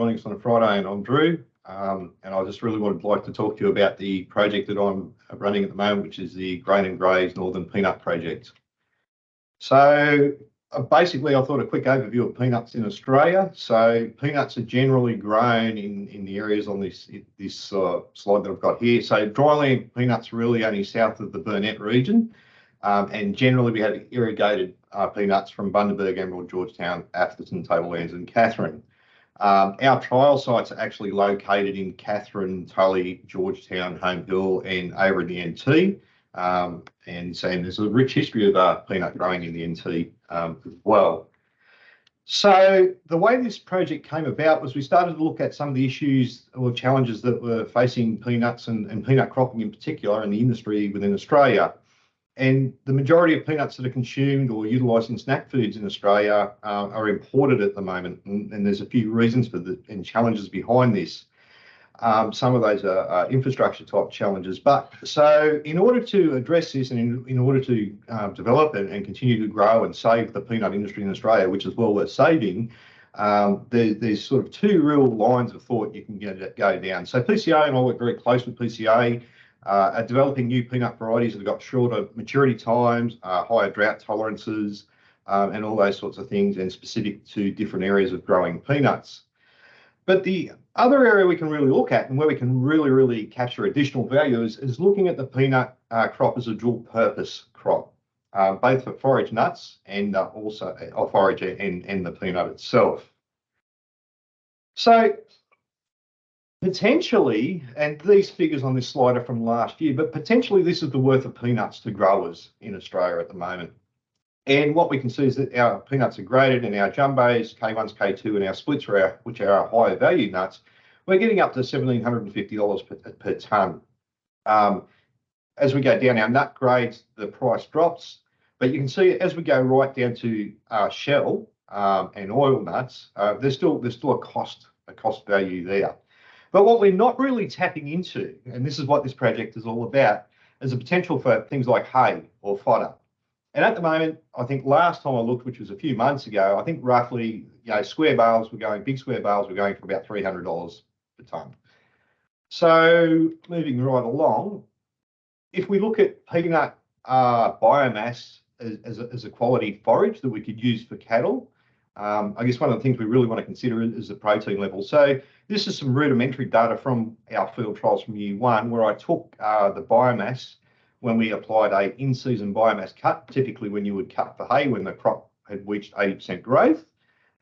joining us on a Friday, and I'm Drew. And I just really would like to talk to you about the project that I'm running at the moment, which is the Grain and Graze Northern Peanut Project. So basically, I thought a quick overview of peanuts in Australia. So peanuts are generally grown in the areas on this slide that I've got here. So dryland peanuts really only south of the Burnett region. And generally we have irrigated peanuts from Bundaberg, Emerald, Georgetown, Atherton, Tablelands and Katherine. Our trial sites are actually located in Katherine, Tully, Georgetown, Home Hill and over in the NT. And there's a rich history of peanut growing in the NT as well. So the way this project came about was we started to look at some of the issues or challenges that were facing peanuts and peanut cropping in particular in the industry within Australia. And the majority of peanuts that are consumed or utilised in snack foods in Australia are imported at the moment. And there's a few reasons for and challenges behind this. Some of those are infrastructure type challenges. But so in order to address this and in order to develop and continue to grow and save the peanut industry in Australia, which is well worth saving, there's sort of two real lines of thought you can go down. So PCA, and I work very close with PCA, are developing new peanut varieties that have got shorter maturity times, higher drought tolerances, and all those sorts of things, and specific to different areas of growing peanuts. But the other area we can really look at and where we can really capture additional value is looking at the peanut crop as a dual purpose crop, both for forage nuts and also forage and the peanut itself. So potentially, and these figures on this slide are from last year, but potentially this is the worth of peanuts to growers in Australia at the moment. And what we can see is that our peanuts are graded and our jumbos, K1s, K2 and our splits, which are our higher value nuts, we're getting up to $1,750 per tonne. As we go down our nut grades, the price drops, but you can see as we go right down to shell and oil nuts, there's still a cost value there. But what we're not really tapping into, and this is what this project is all about, is the potential for things like hay or fodder. And at the moment, I think last time I looked, which was a few months ago, I think roughly, big square bales were going for about $300 per tonne. So moving right along, if we look at peanut biomass as a quality forage that we could use for cattle, I guess one of the things we really want to consider is the protein level. So this is some rudimentary data from our field trials from year one, where I took the biomass when we applied a in-season biomass cut, typically when you would cut for hay when the crop had reached 80% growth.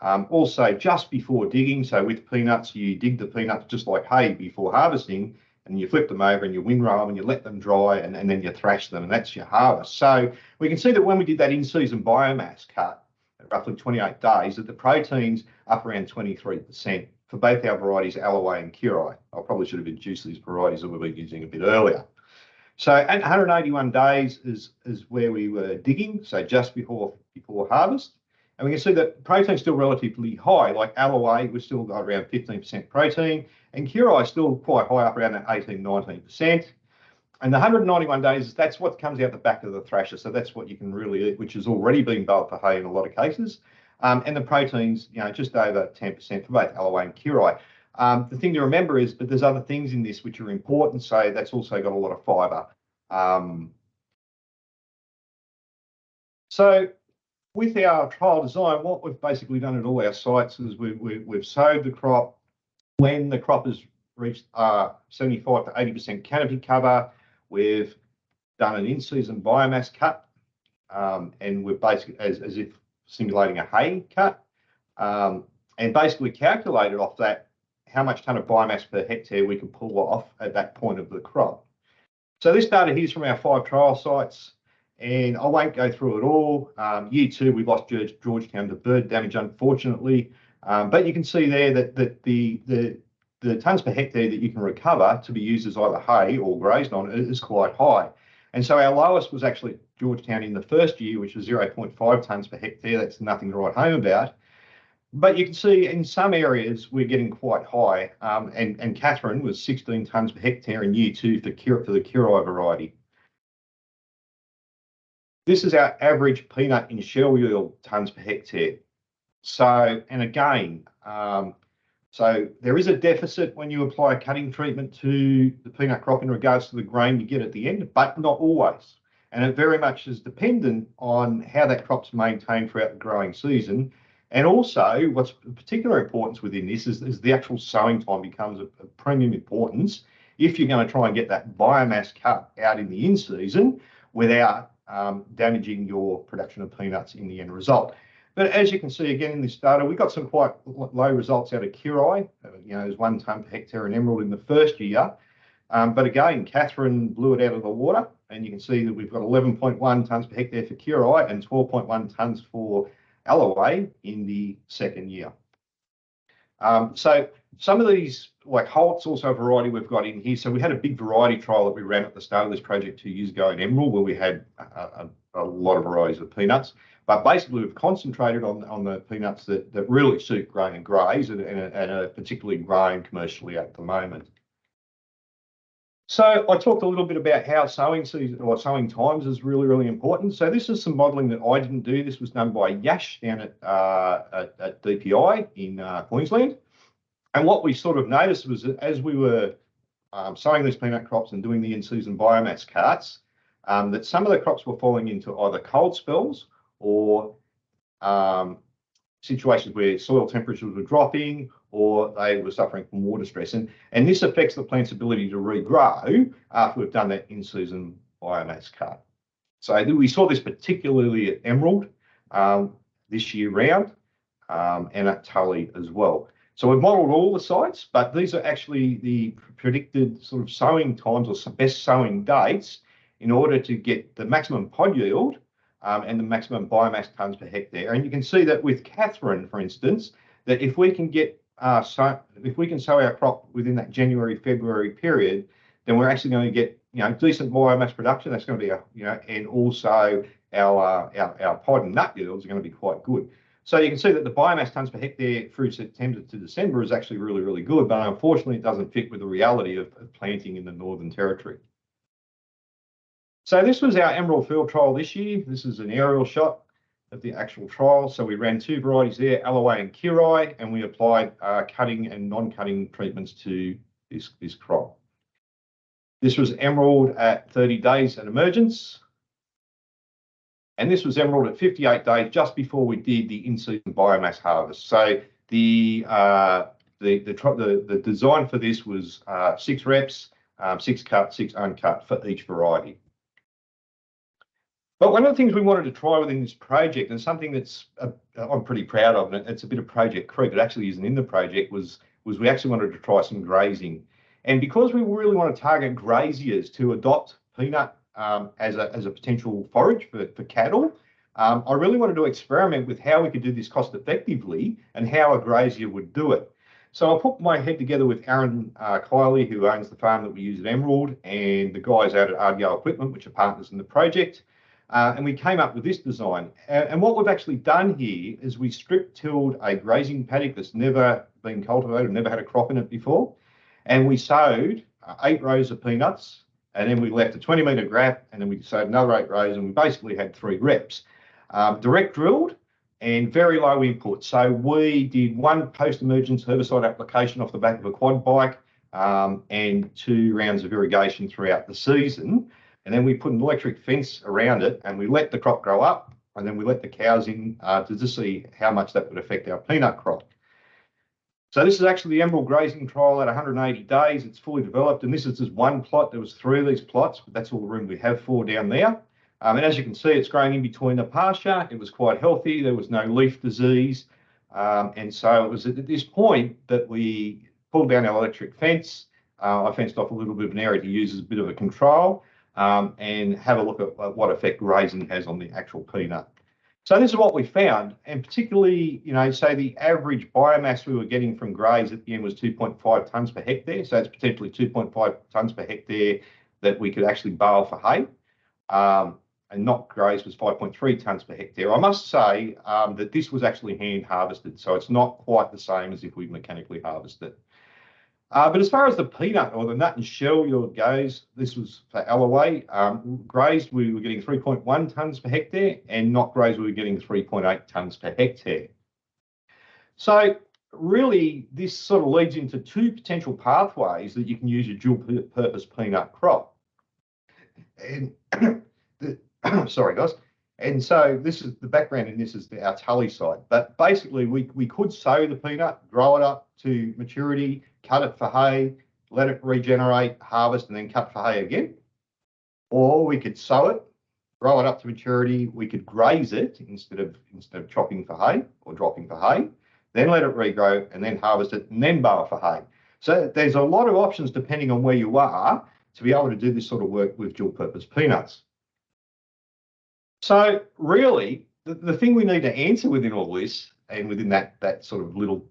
Also just before digging, so with peanuts, you dig the peanuts just like hay before harvesting, and you flip them over and you windrow them and you let them dry and then you thrash them, and that's your harvest. So we can see that when we did that in-season biomass cut, at roughly 28 days, that the protein's up around 23% for both our varieties, Alloway and Curie. I probably should have introduced these varieties that we've been using a bit earlier. So at 181 days is where we were digging, so just before harvest. And we can see that protein's still relatively high, like Alloway, we've still got around 15% protein, and Curie is still quite high, up around that 18-19%. And the 191 days, that's what comes out the back of the thrasher. So that's what you can really eat, which has already been baled for hay in a lot of cases. And the protein's, just over 10% for both Alloway and Curie. The thing to remember is that there's other things in this which are important. So that's also got a lot of fibre. So with our trial design, what we've basically done at all our sites is we've sowed the crop when the crop has reached 75 to 80% canopy cover. We've done an in-season biomass cut, and we're basically as if simulating a hay cut, and basically calculated off that how much tonne of biomass per hectare we can pull off at that point of the crop. So this data here is from our 5 trial sites, and I won't go through it all. Year 2, we lost Georgetown to bird damage, unfortunately, but you can see there that the tonnes per hectare that you can recover to be used as either hay or grazed on is quite high. And so our lowest was actually Georgetown in the first year, which was 0.5 tonnes per hectare. That's nothing to write home about. But you can see in some areas we're getting quite high, and Katherine was 16 tonnes per hectare in year 2 for the Curie variety. This is our average peanut in shell yield tonnes per hectare. So, and again, So there is a deficit when you apply a cutting treatment to the peanut crop in regards to the grain you get at the end, but not always. And it very much is dependent on how that crop's maintained throughout the growing season. And also, what's of particular importance within this is the actual sowing time becomes of premium importance if you're going to try and get that biomass cut out in the in-season without damaging your production of peanuts in the end result. But as you can see again in this data, we got some quite low results out of Curie. There's 1 tonne per hectare in emerald in the first year. But again, Catherine blew it out of the water, and you can see that we've got 11.1 tonnes per hectare for Curie and 12.1 tonnes for Alloway in the second year. So some of these, like Holt's also a variety we've got in here. So we had a big variety trial that we ran at the start of this project 2 years ago in emerald, where we had a lot of varieties of peanuts. But basically, we've concentrated on the peanuts that really suit Grain and Graze and are particularly grown commercially at the moment. So I talked a little bit about how sowing season or sowing times is really, really important. So this is some modelling that I didn't do. This was done by Yash down at DPI in Queensland. And what we sort of noticed was that as we were sowing these peanut crops and doing the in-season biomass cuts, that some of the crops were falling into either cold spells or situations where soil temperatures were dropping or they were suffering from water stress. And this affects the plant's ability to regrow after we've done that in-season biomass cut. So we saw this particularly at emerald this year round and at Tully as well. So we've modelled all the sites, but these are actually the predicted sort of sowing times or best sowing dates in order to get the maximum pod yield and the maximum biomass tonnes per hectare. And you can see that with Catherine, for instance, that if we can get if we can sow our crop within that January-February period, then we're actually going to get decent biomass production. That's going to be and also our pod and nut yields are going to be quite good. So you can see that the biomass tonnes per hectare through September to December is actually really, really good, but unfortunately it doesn't fit with the reality of planting in the Northern Territory. So this was our emerald field trial this year. This is an aerial shot of the actual trial. So we ran 2 varieties there, Alloway and Curie, and we applied cutting and non-cutting treatments to this crop. This was emerald at 30 days at emergence. And this was emerald at 58 days, just before we did the in-season biomass harvest. So the design for this was 6 reps, 6 cut, 6 uncut for each variety. But one of the things we wanted to try within this project, and something that's I'm pretty proud of, and it's a bit of Project Creep, it actually isn't in the project, was we actually wanted to try some grazing. And because we really want to target graziers to adopt peanut as a potential forage for cattle, I really wanted to experiment with how we could do this cost effectively and how a grazier would do it. So I put my head together with Aaron Kiley, who owns the farm that we use at Emerald, and the guys out at RDO Equipment, which are partners in the project. And we came up with this design. And what we've actually done here is we strip-tilled a grazing paddock that's never been cultivated, never had a crop in it before. And we sowed 8 rows of peanuts, and then we left a 20-metre gap, and then we sowed another 8 rows, and we basically had 3 reps. Direct drilled and very low input. So we did 1 post-emergence herbicide application off the back of a quad bike and 2 rounds of irrigation throughout the season. And then we put an electric fence around it, and we let the crop grow up, and then we let the cows in to just see how much that would affect our peanut crop. So this is actually the emerald grazing trial at 180 days. It's fully developed, and this is just 1 plot. There was 3 of these plots, but that's all the room we have for down there. And as you can see, it's growing in between the pasture. It was quite healthy. There was no leaf disease. And so it was at this point that we pulled down our electric fence. I fenced off a little bit of an area to use as a bit of a control. And have a look at what effect grazing has on the actual peanut. So this is what we found, and particularly, say the average biomass we were getting from graze at the end was 2.5 tonnes per hectare. So it's potentially 2.5 tonnes per hectare that we could actually bale for hay. And not graze was 5.3 tonnes per hectare. I must say that this was actually hand harvested, so it's not quite the same as if we mechanically harvested it. But as far as the peanut or the nut and shell yield goes, this was for Alloway. Grazed, we were getting 3.1 tonnes per hectare, and not grazed, we were getting 3.8 tonnes per hectare. So really, this sort of leads into two potential pathways that you can use your dual-purpose peanut crop. And sorry, guys. And so this is the background, and this is our Tully site. But basically, we could sow the peanut, grow it up to maturity, cut it for hay, let it regenerate, harvest, and then cut for hay again. Or we could sow it, grow it up to maturity. We could graze it instead of chopping for hay or dropping for hay, then let it regrow, and then harvest it, and then bale for hay. So there's a lot of options depending on where you are to be able to do this sort of work with dual-purpose peanuts. So really, the thing we need to answer within all this, and within that sort of little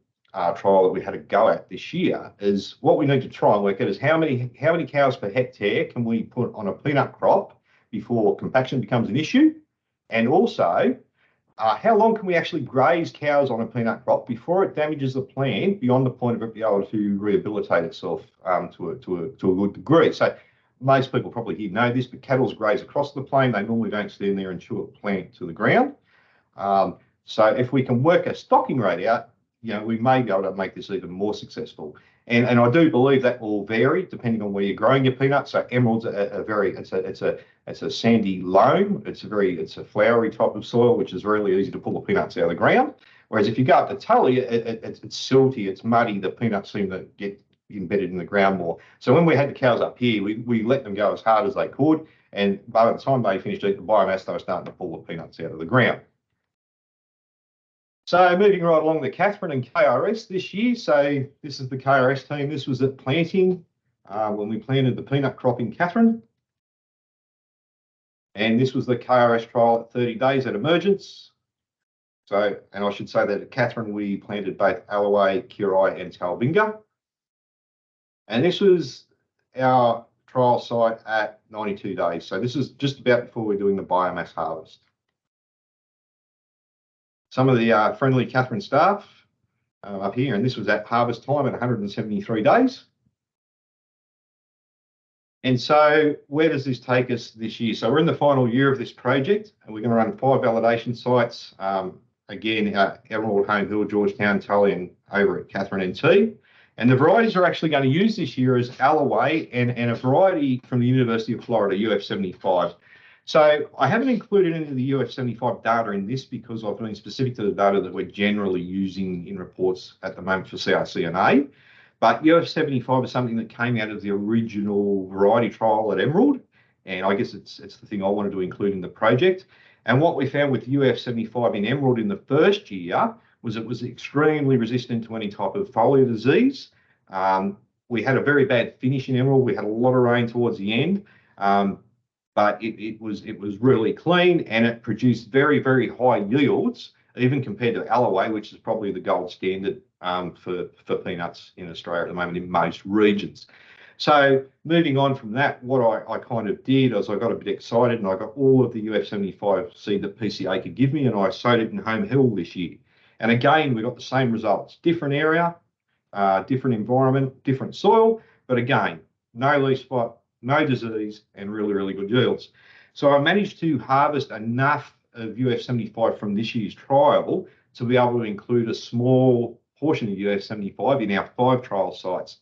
trial that we had to go at this year, is what we need to try and work out is how many cows per hectare can we put on a peanut crop before compaction becomes an issue, and also how long can we actually graze cows on a peanut crop before it damages the plant beyond the point of it being able to rehabilitate itself to a good degree. So most people probably here know this, but cattle graze across the plain. They normally don't stand there and chew a plant to the ground. So if we can work a stocking rate out, we may be able to make this even more successful. And I do believe that will vary depending on where you're growing your peanuts. So emerald's it's a sandy loam. It's a flowery type of soil, which is really easy to pull the peanuts out of the ground. Whereas if you go up to Tully, it's silty, it's muddy. The peanuts seem to get embedded in the ground more. So when we had the cows up here, we let them go as hard as they could, and by the time they finished eating the biomass, they were starting to pull the peanuts out of the ground. So moving right along to Katherine and KRS this year. So this is the KRS team. This was at planting when we planted the peanut crop in Katherine. And this was the KRS trial at 30 days at emergence. So, and I should say that at Katherine, we planted both Alloway, Kirai and Talbinga. And this was our trial site at 92 days. So this is just about before we're doing the biomass harvest. Some of the friendly Katherine staff up here, and this was at harvest time at 173 days. And so where does this take us this year? So we're in the final year of this project, and we're going to run 5 validation sites, again, Emerald, Home Hill, Georgetown, Tully, and over at Katherine NT. And the varieties we're actually going to use this year is Alloway and a variety from the University of Florida, UF75. So I haven't included any of the UF75 data in this because I've been specific to the data that we're generally using in reports at the moment for CRCNA. But UF75 is something that came out of the original variety trial at Emerald. And I guess it's the thing I wanted to include in the project. And what we found with UF75 in Emerald in the first year was it was extremely resistant to any type of foliar disease. We had a very bad finish in Emerald. We had a lot of rain towards the end. But it was really clean, and it produced very, very high yields, even compared to Alloway, which is probably the gold standard for peanuts in Australia at the moment in most regions. So moving on from that, what I kind of did is I got a bit excited, and I got all of the UF75 seed that PCA could give me, and I sowed it in Home Hill this year. And again, we got the same results. Different area, different environment, different soil, but again, no leaf spot, no disease, and really, really good yields. So I managed to harvest enough of UF75 from this year's trial to be able to include a small portion of UF75 in our 5 trial sites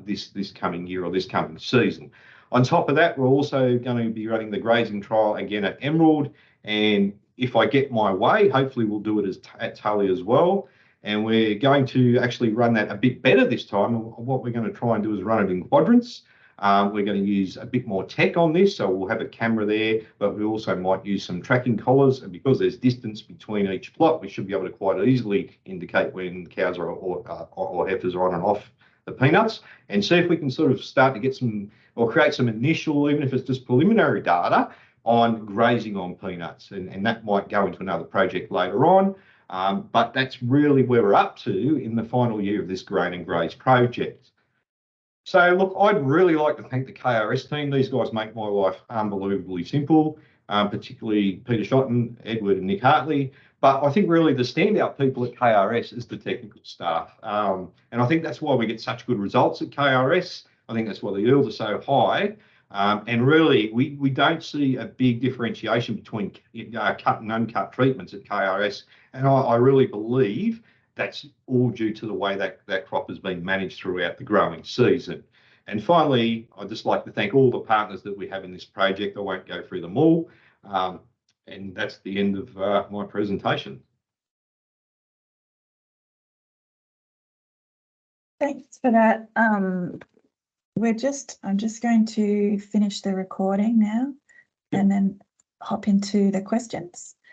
this coming year or this coming season. On top of that, we're also going to be running the grazing trial again at Emerald, and if I get my way, hopefully we'll do it at Tully as well. And we're going to actually run that a bit better this time. What we're going to try and do is run it in quadrants. We're going to use a bit more tech on this, so we'll have a camera there, but we also might use some tracking collars, and because there's distance between each plot, we should be able to quite easily indicate when cows are or heifers are on and off the peanuts, and see if we can sort of start to get some or create some initial, even if it's just preliminary data on grazing on peanuts, and that might go into another project later on. But that's really where we're up to in the final year of this Grain and Graze project. So look, I'd really like to thank the KRS team. These guys make my life unbelievably simple, particularly Peter Shotton, Edward and Nick Hartley. But I think really the standout people at KRS is the technical staff. And I think that's why we get such good results at KRS. I think that's why the yields are so high. And really, we don't see a big differentiation between cut and uncut treatments at KRS. And I really believe that's all due to the way that crop has been managed throughout the growing season. And finally, I'd just like to thank all the partners that we have in this project. I won't go through them all. And that's the end of my presentation. Thanks for that. I'm just going to finish the recording now and then hop into the questions.